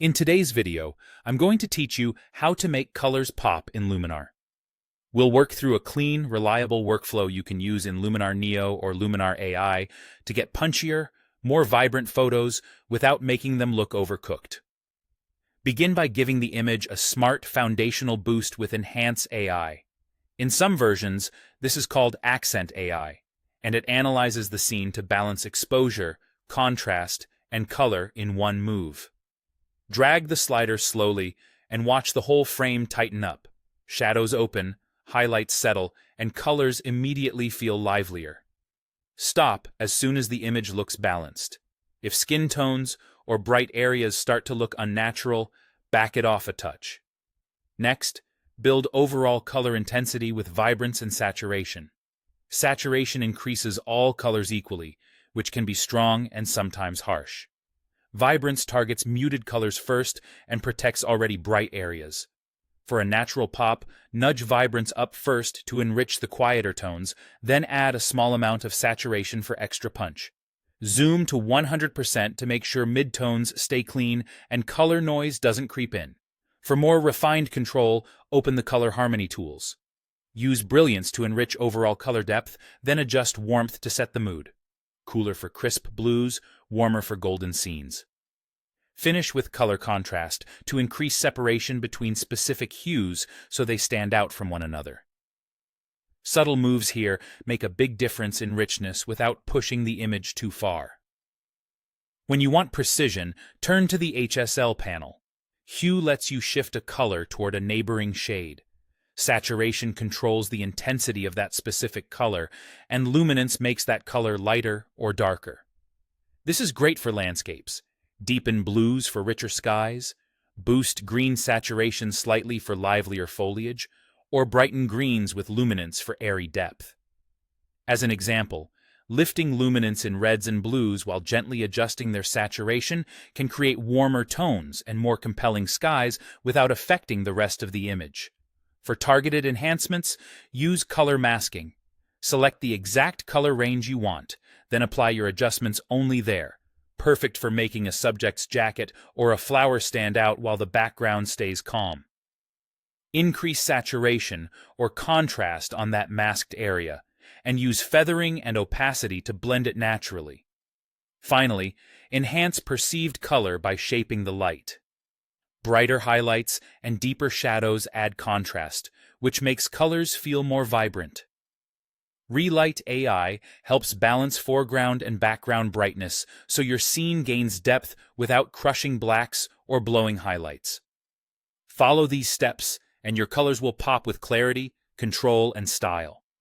In today's video, I'm going to teach you how to make colors pop in Luminar. We'll work through a clean, reliable workflow you can use in Luminar Neo or Luminar AI to get punchier, more vibrant photos without making them look overcooked. Begin by giving the image a smart foundational boost with Enhance AI. In some versions, this is called Accent AI, and it analyzes the scene to balance exposure, contrast, and color in one move. Drag the slider slowly and watch the whole frame tighten up. Shadows open, highlights settle, and colors immediately feel livelier. Stop as soon as the image looks balanced. If skin tones or bright areas start to look unnatural, back it off a touch. Next, build overall color intensity with vibrance and saturation. Saturation increases all colors equally, which can be strong and sometimes harsh. Vibrance targets muted colors first and protects already bright areas. For a natural pop, nudge vibrance up first to enrich the quieter tones, then add a small amount of saturation for extra punch. Zoom to 100% to make sure midtones stay clean and color noise doesn't creep in. For more refined control, open the color harmony tools. Use brilliance to enrich overall color depth, then adjust warmth to set the mood. Cooler for crisp blues, warmer for golden scenes. Finish with color contrast to increase separation between specific hues so they stand out from one another. Subtle moves here make a big difference in richness without pushing the image too far. When you want precision, turn to the HSL panel. Hue lets you shift a color toward a neighboring shade. Saturation controls the intensity of that specific color, and luminance makes that color lighter or darker. This is great for landscapes. Deepen blues for richer skies, boost green saturation slightly for livelier foliage, or brighten greens with luminance for airy depth. As an example, lifting luminance in reds and blues while gently adjusting their saturation can create warmer tones and more compelling skies without affecting the rest of the image. For targeted enhancements, use color masking. Select the exact color range you want, then apply your adjustments only there. Perfect for making a subject's jacket or a flower stand out while the background stays calm. Increase saturation or contrast on that masked area, and use feathering and opacity to blend it naturally. Finally, enhance perceived color by shaping the light. Brighter highlights and deeper shadows add contrast, which makes colors feel more vibrant. Relight AI helps balance foreground and background brightness so your scene gains depth without crushing blacks or blowing highlights. Follow these steps, and your colors will pop with clarity, control, and style.